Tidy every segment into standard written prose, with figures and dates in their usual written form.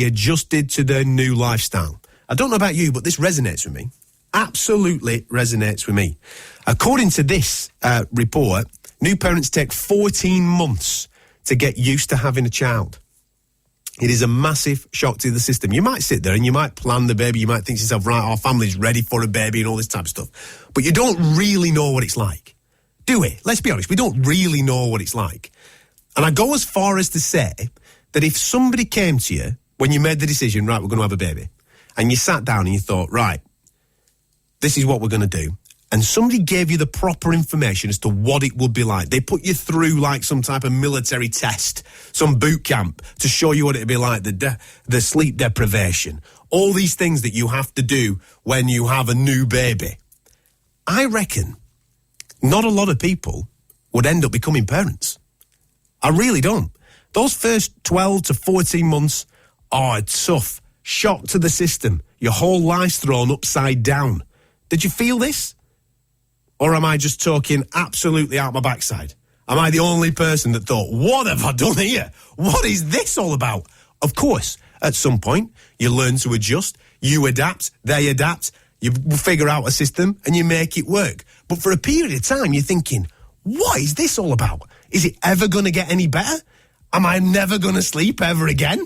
adjusted to their new lifestyle. I don't know about you, but this resonates with me. Absolutely resonates with me. According to this report, new parents take 14 months to get used to having a child. It is a massive shock to the system. You might sit there and you might plan the baby. You might think to yourself, right, our family's ready for a baby and all this type of stuff. But you don't really know what it's like. Do we? Let's be honest. We don't really know what it's like. And I go as far as to say that if somebody came to you when you made the decision, right, we're going to have a baby, and you sat down and you thought, right, this is what we're going to do, and somebody gave you the proper information as to what it would be like. They put you through like some type of military test, some boot camp to show you what it'd be like, the sleep deprivation, all these things that you have to do when you have a new baby. I reckon not a lot of people would end up becoming parents. I really don't. Those first 12 to 14 months are tough. Shock to the system. Your whole life's thrown upside down. Did you feel this? Or am I just talking absolutely out my backside? Am I the only person that thought, what have I done here? What is this all about? Of course, at some point, you learn to adjust, you adapt, they adapt, you figure out a system and you make it work. But for a period of time, you're thinking, what is this all about? Is it ever going to get any better? Am I never going to sleep ever again?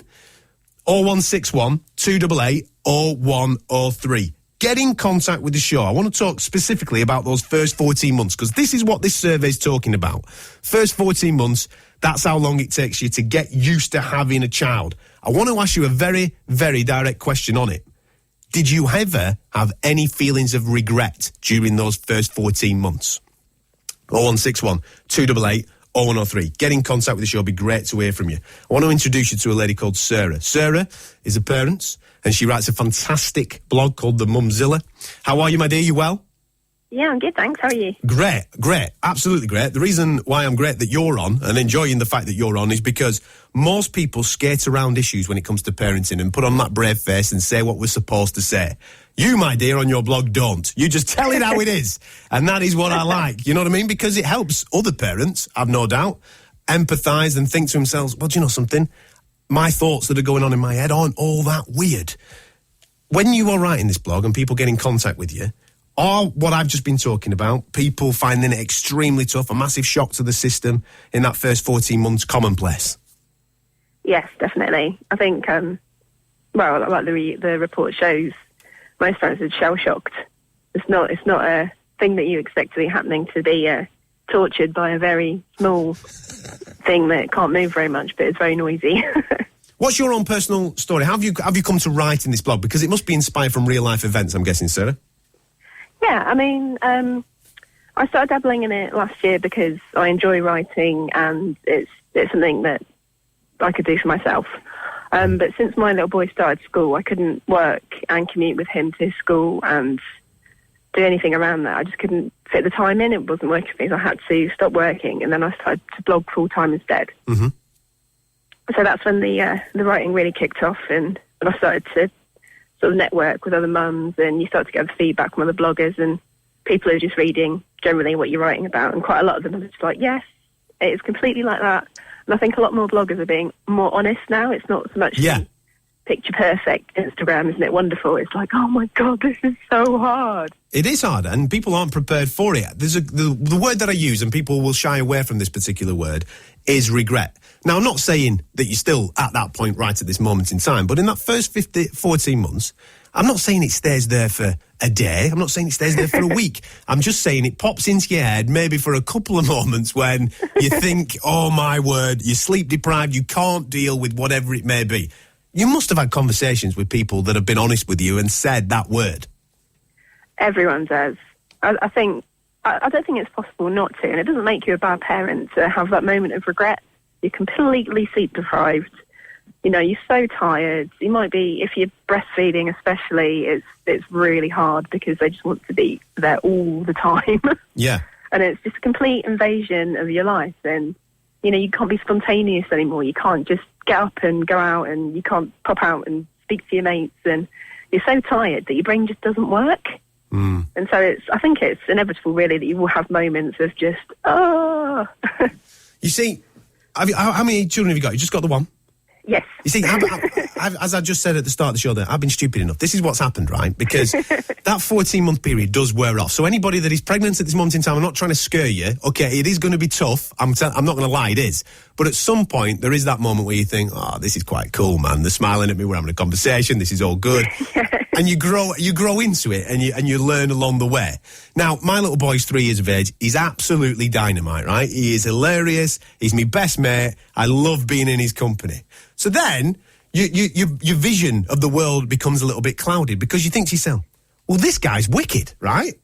0161 288 0103. Get in contact with the show. I want to talk specifically about those first 14 months because this is what this survey is talking about. First 14 months, that's how long it takes you to get used to having a child. I want to ask you a very, very direct question on it. Did you ever have any feelings of regret during those first 14 months? 0161 288 0103. Get in contact with the show. It'd be great to hear from you. I want to introduce you to a lady called Sarah. Sarah is a parent and she writes a fantastic blog called the Mumzilla. How are you, my dear? You well? Yeah, I'm good, thanks. How are you? Great, absolutely great. The reason why I'm great that you're on and enjoying the fact that you're on is because most people skate around issues when it comes to parenting and put on that brave face and say what we're supposed to say. You, my dear, on your blog, don't. You just tell it how it is. And that is what I like. You know what I mean? Because it helps other parents, I've no doubt, empathise and think to themselves, well, do you know something? My thoughts that are going on in my head aren't all that weird. When you are writing this blog and people get in contact with you, or what I've just been talking about, people finding it extremely tough, a massive shock to the system in that first 14 months, commonplace? Yes, definitely. I think, like the report shows, most parents are shell-shocked. It's not a thing that you expect to be happening, to be tortured by a very small thing that can't move very much, but it's very noisy. What's your own personal story? How have you come to write in this blog? Because it must be inspired from real-life events, I'm guessing, Sarah? Yeah, I mean, I started dabbling in it last year because I enjoy writing and it's something that I could do for myself. But since my little boy started school, I couldn't work and commute with him to his school and do anything around that. I just couldn't fit the time in. It wasn't working for me, so I had to stop working, and then I started to blog full-time instead. Mm-hmm. So that's when the writing really kicked off, and I started to sort of network with other mums, and you start to get feedback from other bloggers and people who are just reading generally what you're writing about, and quite a lot of them are just like, yes, it's completely like that. And I think a lot more bloggers are being more honest now. It's not so much picture perfect Instagram, isn't it wonderful? It's like, oh my God, this is so hard. It is hard, and people aren't prepared for it. There's the word that I use, and people will shy away from this particular word, is regret. Now, I'm not saying that you're still at that point right at this moment in time, but in that first 14 months, I'm not saying it stays there for a day. I'm not saying it stays there for a week. I'm just saying it pops into your head maybe for a couple of moments when you think, oh my word, you're sleep deprived, you can't deal with whatever it may be. You must have had conversations with people that have been honest with you and said that word. Everyone does. I don't think it's possible not to, and it doesn't make you a bad parent to have that moment of regret. You're completely sleep deprived. You know, you're so tired. You might be, if you're breastfeeding especially, it's really hard because they just want to be there all the time. Yeah. And it's just a complete invasion of your life, and, you know, you can't be spontaneous anymore. You can't just get up and go out, and you can't pop out and speak to your mates, and you're so tired that your brain just doesn't work. Mm. And so I think it's inevitable, really, that you will have moments of just, oh. You see, how many children have you got? You just got the one? Yes. You see, as I just said at the start of the show there, I've been stupid enough. This is what's happened, right? Because that 14-month period does wear off. So anybody that is pregnant at this moment in time, I'm not trying to scare you. Okay, it is going to be tough. I'm not going to lie, it is. But at some point, there is that moment where you think, oh, this is quite cool, man. They're smiling at me. We're having a conversation. This is all good. And you grow into it and you learn along the way. Now, my little boy's 3 years of age. He's absolutely dynamite, right? He is hilarious. He's my best mate. I love being in his company. So then your vision of the world becomes a little bit clouded because you think to yourself, well, this guy's wicked, right?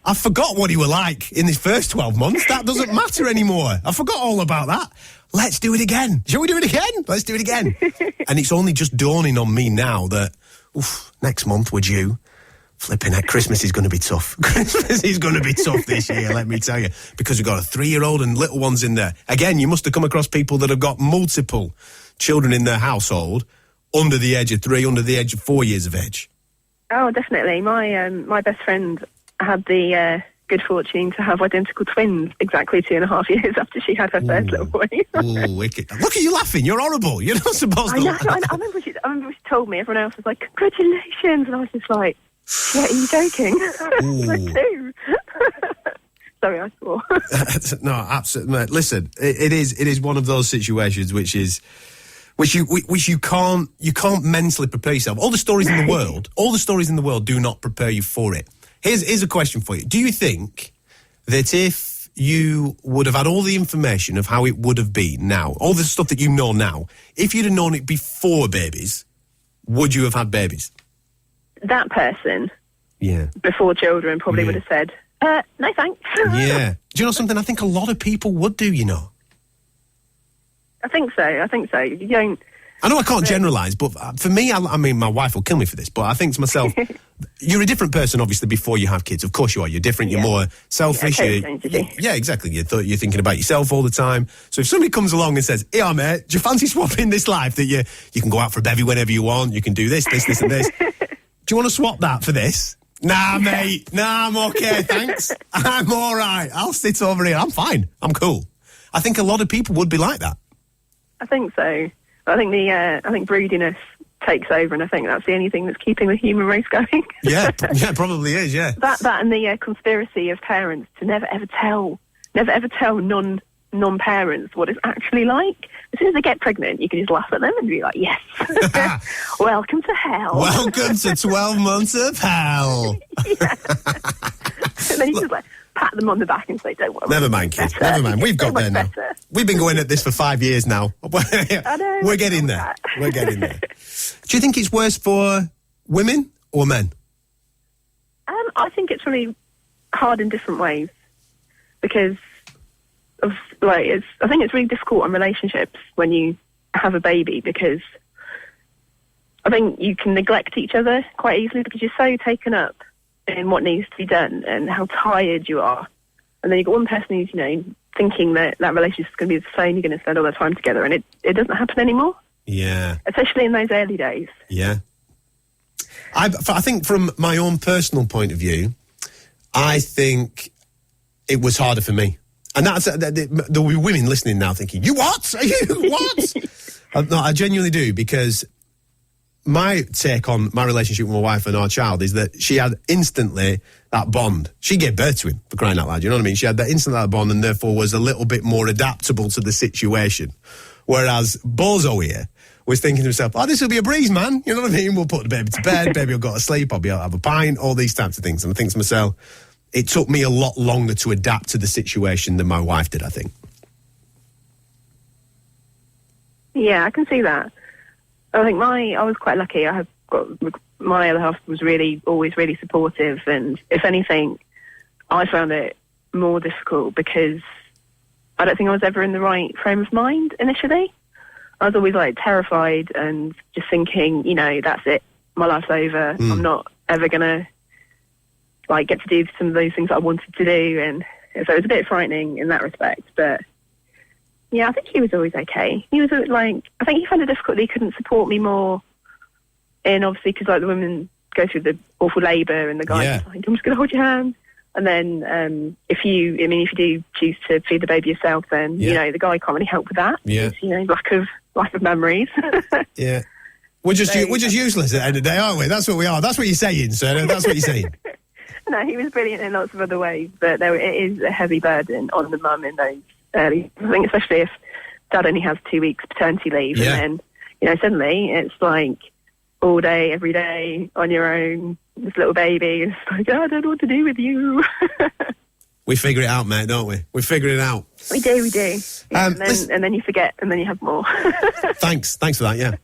I forgot what he were like in his first 12 months. That doesn't matter anymore. I forgot all about that. Let's do it again. Shall we do it again? Let's do it again. And it's only just dawning on me now that, next month we're due. Flipping heck, Christmas is going to be tough. Christmas is going to be tough this year, let me tell you. Because we've got a 3-year-old and little ones in there. Again, you must have come across people that have got multiple children in their household under the age of 3, under the age of 4 years of age. Oh, definitely. My best friend had the good fortune to have identical twins exactly 2.5 years after she had her first little boy. Ooh, wicked. Look at you laughing. You're horrible. You're not supposed to laugh. I remember she told me. Everyone else was like, congratulations. And I was just like, what, are you joking? Like 2. Sorry, I swore. No, absolutely. Listen, it is one of those situations which you can't mentally prepare yourself. All the stories in the world do not prepare you for it. Here's a question for you. Do you think that if you would have had all the information of how it would have been now, all the stuff that you know now, if you'd have known it before babies, would you have had babies? That person, before children, probably would have said, no thanks. Yeah. Do you know something? I think a lot of people would do, you know. I think so. You don't... I know I can't generalise, but for me, I mean, my wife will kill me for this, but I think to myself, you're a different person, obviously, before you have kids. Of course you are. You're different. You're more selfish. Yeah, exactly. You're thinking about yourself all the time. So if somebody comes along and says, hey, mate, do you fancy swapping this life that you can go out for a bevy whenever you want, you can do this, and this. Do you want to swap that for this? Nah, mate. Nah, I'm okay, thanks. I'm all right. I'll sit over here. I'm fine. I'm cool. I think a lot of people would be like that. I think so. I think broodiness takes over, and I think that's the only thing that's keeping the human race going. yeah, probably is. Yeah, that and the conspiracy of parents to never ever tell non-parents what it's actually like. As soon as they get pregnant, you can just laugh at them and be like, "Yes, welcome to hell. Welcome to 12 months of hell." And then you just like pat them on the back and say, "Don't worry. Never mind, kids. Never mind. We've got there now. We've been going at this for 5 years now. I know, We're getting there. We're getting there. Do you think it's worse for women or men? I think it's really hard in different ways because of I think it's really difficult on relationships when you have a baby because I think you can neglect each other quite easily because you're so taken up in what needs to be done and how tired you are. And then you've got one person who's, thinking that relationship is going to be the same, you're going to spend all their time together, and it doesn't happen anymore. Yeah. Especially in those early days. Yeah. I think from my own personal point of view, I think it was harder for me. And that's there will be women listening now thinking, you what? Are you what? No, I genuinely do, because my take on my relationship with my wife and our child is that she had instantly that bond. She gave birth to him, for crying out loud, you know what I mean? She had that that bond and therefore was a little bit more adaptable to the situation. Whereas Bozo here was thinking to himself, this will be a breeze, man. You know what I mean? We'll put the baby to bed, baby will go to sleep, I'll be able to have a pint, all these types of things. And I think to myself, it took me a lot longer to adapt to the situation than my wife did, I think. Yeah, I can see that. I think I was quite lucky. My other half was always really supportive, and if anything, I found it more difficult because I don't think I was ever in the right frame of mind initially. I was always terrified and just thinking, that's it, my life's over. I'm not ever gonna get to do some of those things that I wanted to do, and so it was a bit frightening in that respect. But yeah, I think he was always okay. He was I think he found it difficult that he couldn't support me more. And obviously, because the women go through the awful labour, and the guy's I'm just going to hold your hand. And then if you do choose to feed the baby yourself, then the guy can't really help with that. Yeah. Because, lack of memories. Yeah. We're just useless at the end of the day, aren't we? That's what we are. That's what you're saying, sir. That's what you're saying. No, he was brilliant in lots of other ways, but it is a heavy burden on the mum in those early. I think especially if Dad only has 2 weeks paternity leave, and then suddenly it's like all day, every day on your own. This little baby is like, I don't know what to do with you. We figure it out, mate, don't we? We figure it out. We do. Yeah, and then you forget, and then you have more. Thanks for that, yeah.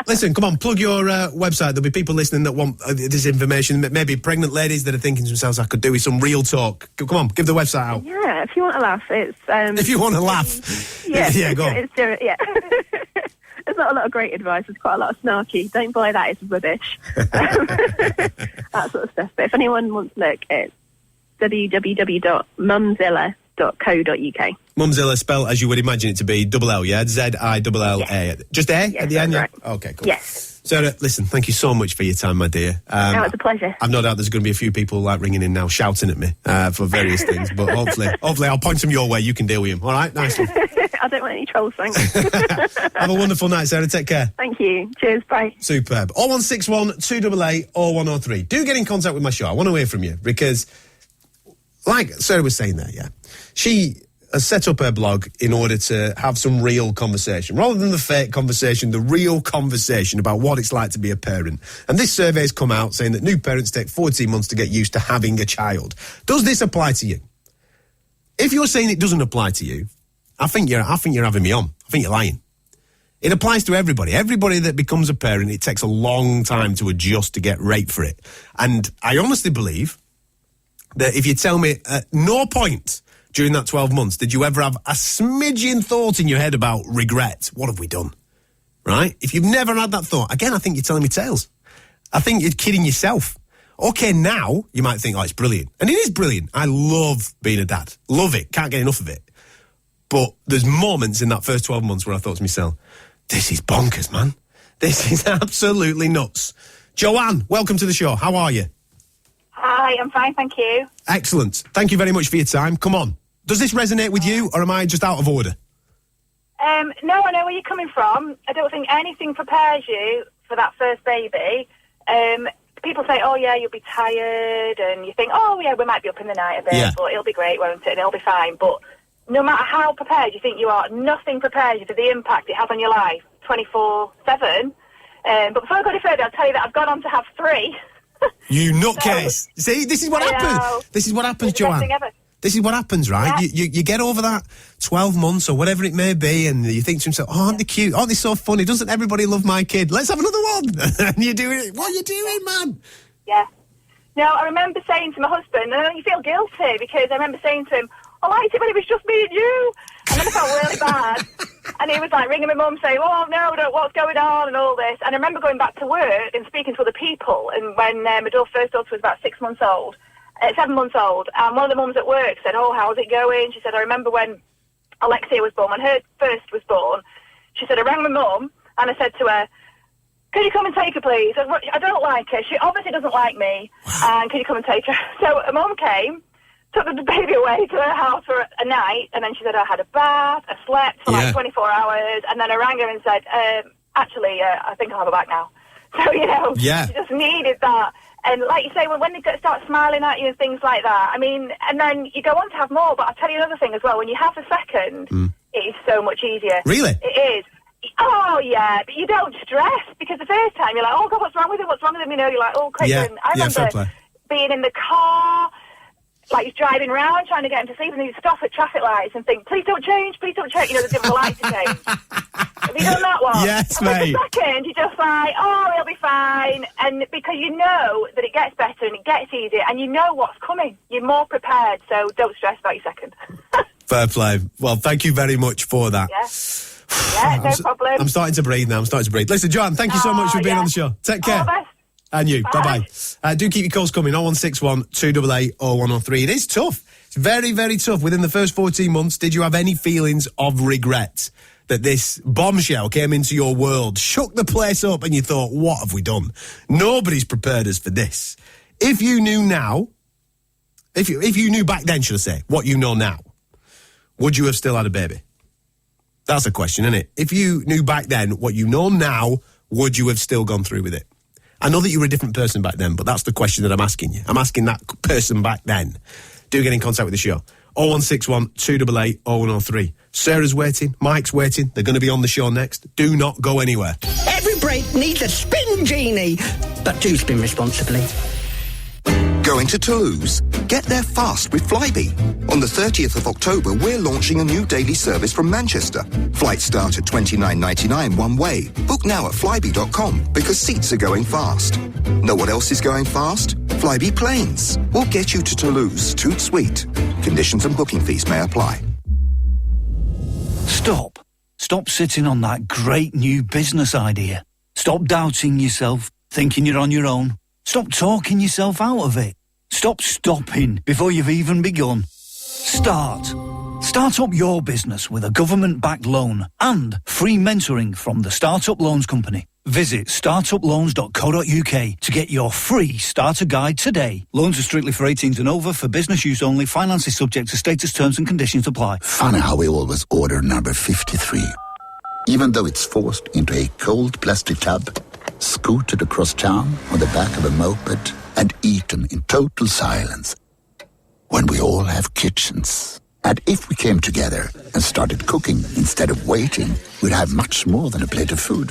Listen, come on, plug your website. There'll be people listening that want this information, maybe pregnant ladies that are thinking to themselves, I could do with some real talk. Come on, give the website out. Yeah, if you want to laugh, it's... if you want to laugh. Yeah, go on. Yeah. There's not a lot of great advice. There's quite a lot of snarky. Don't buy that, it's rubbish. That sort of stuff. But if anyone wants to look, it's www.mumzilla.co.uk. Mumzilla, spelled as you would imagine it to be, double L, yeah? Zilla. Yes. Just A yes, at the end, yeah? Right. Okay, cool. Yes. Sarah, listen, thank you so much for your time, my dear. It's a pleasure. I've no doubt there's going to be a few people ringing in now, shouting at me for various things, but hopefully I'll point them your way. You can deal with them. All right, nice one. I don't want any trolls, thanks. Have a wonderful night, Sarah. Take care. Thank you. Cheers. Bye. Superb. 0161 288 0103. Do get in contact with my show. I want to hear from you because, like Sarah was saying there, yeah, she has set up her blog in order to have some real conversation. Rather than the fake conversation, the real conversation about what it's like to be a parent. And this survey's come out saying that new parents take 14 months to get used to having a child. Does this apply to you? If you're saying it doesn't apply to you, I think you're having me on. I think you're lying. It applies to everybody. Everybody that becomes a parent, it takes a long time to adjust to get right for it. And I honestly believe that if you tell me at no point during that 12 months did you ever have a smidgen thought in your head about regret, what have we done? Right? If you've never had that thought, again, I think you're telling me tales. I think you're kidding yourself. Okay, now you might think, oh, it's brilliant. And it is brilliant. I love being a dad. Love it. Can't get enough of it. But there's moments in that first 12 months where I thought to myself, this is bonkers, man. This is absolutely nuts. Joanne, welcome to the show. How are you? Hi, I'm fine, thank you. Excellent. Thank you very much for your time. Come on. Does this resonate with you, or am I just out of order? No, I know where you're coming from. I don't think anything prepares you for that first baby. People say, oh, yeah, you'll be tired, and you think, oh, yeah, we might be up in the night a bit, but it'll be great, won't it? And it'll be fine. But no matter how prepared you think you are, nothing prepares you for the impact it has on your life 24/7. But before I go any further, I'll tell you that I've gone on to have 3. You nutcase. See, this is what happens. This is what happens, Joanne. This is what happens, right? Yeah. You get over that 12 months or whatever it may be, and you think to yourself, oh, aren't they cute? Aren't they so funny? Doesn't everybody love my kid? Let's have another one. And you're doing it. What are you doing, man? Yeah. No, I remember saying to my husband, and you feel guilty, because I remember saying to him, I liked it when it was just me and you. And then I felt really bad. And he was like ringing my mum saying, oh, no, what's going on and all this. And I remember going back to work and speaking to other people. And when my first daughter was about 7 months old, and one of the mums at work said, oh, how's it going? She said, I remember when Alexia was born, when her first was born, she said, I rang my mum and I said to her, could you come and take her, please? I don't like her. She obviously doesn't like me. And could you come and take her? So a mum came, took the baby away to her house for a night, and then she said, I had a bath, I slept for like 24 hours, and then I rang her and said, actually, I think I'll have her back now. So, she just needed that. And like you say, when they start smiling at you and things like that, I mean, and then you go on to have more, but I'll tell you another thing as well. When you have the second, it is so much easier. Really? It is. Oh, yeah, but you don't stress, because the first time you're like, oh, God, what's wrong with him? You're like, oh, quick. Yeah, I remember being in the car, like he's driving around trying to get him to sleep, and he'd stop at traffic lights and think, please don't change. The different lights to change. Have you done that one? Yes, and mate. The second, you're just like, oh, he'll be fine. And because you know that it gets better and it gets easier, and you know what's coming. You're more prepared, so don't stress about your second. Fair play. Well, thank you very much for that. Yeah, no problem. I'm starting to breathe now. Listen, Joanne, thank you so much for being on the show. Take care. And you. Bye-bye. Do keep your calls coming. 0161 288 0103. It is tough. It's very, very tough. Within the first 14 months, did you have any feelings of regret that this bombshell came into your world, shook the place up, and you thought, what have we done? Nobody's prepared us for this. If you knew now, if you knew back then, should I say, what you know now, would you have still had a baby? That's a question, isn't it? If you knew back then what you know now, would you have still gone through with it? I know that you were a different person back then, but that's the question that I'm asking you. I'm asking that person back then. Do get in contact with the show. 0161 288 0103. Sarah's waiting. Mike's waiting. They're going to be on the show next. Do not go anywhere. Every break needs a spin genie. But do spin responsibly. Going to Toulouse? Get there fast with Flybe. On the 30th of October, we're launching a new daily service from Manchester. Flights start at $29.99 one way. Book now at flybe.com because seats are going fast. Know what else is going fast? Flybe planes. We'll get you to Toulouse, toot sweet. Conditions and booking fees may apply. Stop. Stop sitting on that great new business idea. Stop doubting yourself, thinking you're on your own. Stop talking yourself out of it. Stop stopping before you've even begun. Start. Start up your business with a government-backed loan and free mentoring from the Startup Loans Company. Visit startuploans.co.uk to get your free starter guide today. Loans are strictly for 18s and over, for business use only. Finance is subject to status, terms and conditions apply. Funny how we always order number 53. Even though it's forced into a cold plastic tub, scooted across town on the back of a moped, and eaten in total silence. When we all have kitchens. And if we came together and started cooking instead of waiting, we'd have much more than a plate of food.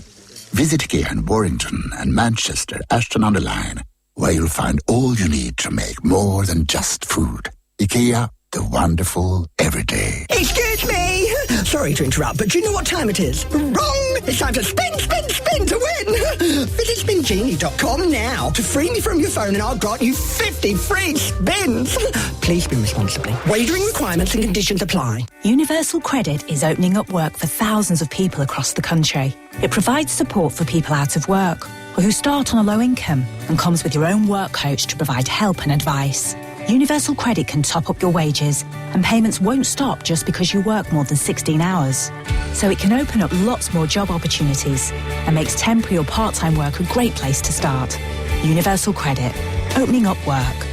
Visit IKEA in Warrington and Manchester, Ashton-on-the-Line, where you'll find all you need to make more than just food. IKEA, the wonderful everyday. Excuse me! Sorry to interrupt, but do you know what time it is? Wrong! It's time to spin, spin, spin to win! Visit spingenie.com now to free me from your phone and I'll grant you 50 free spins! Please spin responsibly. Wagering requirements and conditions apply. Universal Credit is opening up work for thousands of people across the country. It provides support for people out of work or who start on a low income and comes with your own work coach to provide help and advice. Universal Credit can top up your wages and payments won't stop just because you work more than 16 hours. So it can open up lots more job opportunities and makes temporary or part-time work a great place to start. Universal Credit, opening up work.